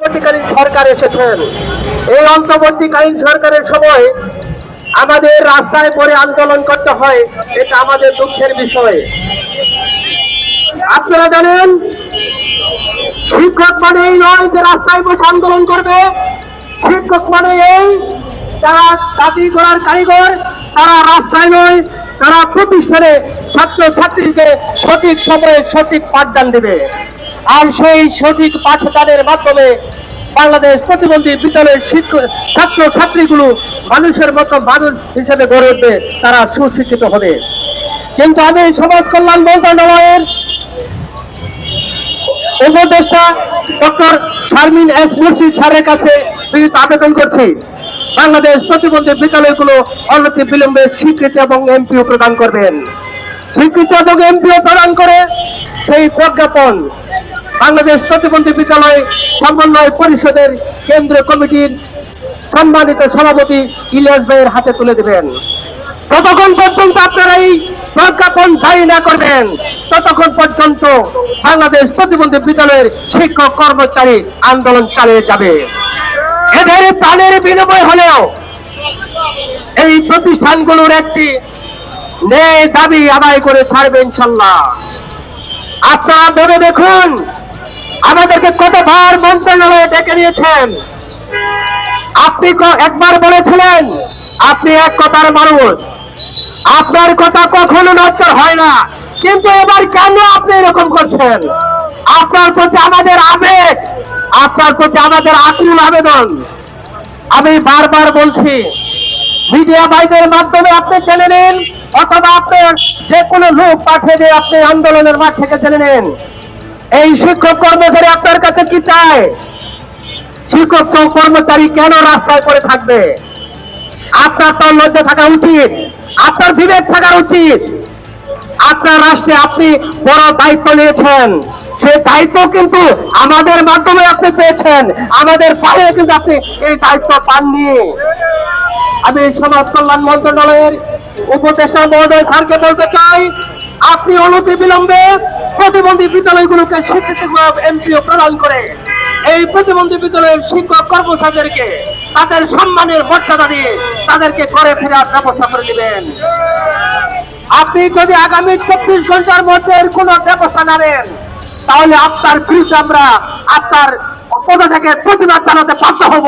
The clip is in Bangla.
অন্তর্বর্তীকালীন সরকার এসেছেন। এই অন্তর্বর্তীকালীন সরকারের সময় আমাদের রাস্তায় পড়ে আন্দোলন করতে হয়, এটা আমাদের দুঃখের বিষয়। আপনারা জানেন, শিক্ষক মানে এই নয় যে রাস্তায় বসে আন্দোলন করবে। শিক্ষক মানে এই যারা দাবি করার কারিগর, তারা রাস্তায় নয়, তারা প্রতিষ্ঠানে ছাত্র ছাত্রীকে সঠিক সময়ে সঠিক পাঠদান দেবে। আর সেই সঠিক পাঠদানের মাধ্যমে বাংলাদেশ প্রতিবন্ধী বিদ্যালয়ের ছাত্র ছাত্রীগুলো মানুষের মতো মানুষ হিসেবে গড়ে উঠবে, তারা সুশিক্ষিত হবে। কিন্তু আমি সমাজ কল্যাণ মন্ত্রণালয়ের উপদেষ্টা ডক্টর শারমিন এস মুর্শিদ স্যারের কাছে বিনীত আবেদন করছি, বাংলাদেশ প্রতিবন্ধী বিদ্যালয়গুলো অনতি বিলম্বে স্বীকৃতি এবং এমপিও প্রদান করবেন। স্বীকৃতি এবং এমপিও প্রদান করে সেই প্রজ্ঞাপন বাংলাদেশ প্রতিবন্ধী বিদ্যালয় সমন্বয় পরিষদের কেন্দ্রীয় কমিটির সম্মানিত সভাপতি ইলিয়াস ভাইয়ের হাতে তুলে দেবেন। ততক্ষণ পর্যন্ত আপনারা এই প্রজ্ঞাপন জারি না করবেন, ততক্ষণ পর্যন্ত বাংলাদেশ প্রতিবন্ধী বিদ্যালয়ের শিক্ষক কর্মচারী আন্দোলন চালিয়ে যাবে। এদের প্রাণের বিনিময় হলেও এই প্রতিষ্ঠানগুলোর একটি ন্যায় দাবি আদায় করে ছাড়বে ইনশাল্লাহ। আপনারা ভেবে দেখুন, আমাদেরকে কতবার মন্ত্রণালয়ে ডেকে নিয়েছেন। আপনি একবার বলেছিলেন আপনি এক কথার মানুষ, আপনার কথা কখনো নড়চড় হয় না, কিন্তু এবার কেন আপনি এরকম করছেন? আপনার প্রতি আমাদের আবেগ, আপনার প্রতি আমাদের আকুল আবেদন। আমি বারবার বলছি, মিডিয়া ভাইদের মাধ্যমে আপনি জেনে নিন, অথবা আপনার যে কোনো লোক পাঠিয়ে দিয়ে আপনি আন্দোলনের মাঠ থেকে জেনে নিন, এই শিক্ষক কর্মচারী আপনার কাছে কি চায়? শিক্ষক কর্মচারী কেন রাস্তায় পড়ে থাকবে? আপনার তো লজ্জা থাকা উচিত, আপনার বিবেক থাকা উচিত। আপনার রাষ্ট্রে আপনি বড় দায়িত্ব নিয়েছেন, সেই দায়িত্ব কিন্তু আমাদের মাধ্যমে আপনি পেয়েছেন, আমাদের পায়ে কিন্তু আপনি এই দায়িত্ব পাননি। আমি সমাজ কল্যাণ মন্ত্রণালয়ের উপদেষ্টা মহোদয় স্যারকে বলতে চাই, আপনি অনতি বিলম্বে প্রতিবন্ধী বিদ্যালয়গুলোকে স্বীকৃতি এমপিও প্রদান করে এই প্রতিবন্ধী বিদ্যালয়ের শিক্ষক কর্মচারীদেরকে তাদের সম্মানের মর্যাদা দিয়ে তাদেরকে ঘরে ফেরার ব্যবস্থা করে দিবেন। আপনি যদি আগামী 24 ঘন্টার মধ্যে এর কোনো ব্যবস্থা না নেন, তাহলে আপনার বিরুদ্ধে আমরা আপনার পদ থেকে প্রতিবাদ জানাতে বাধ্য হব।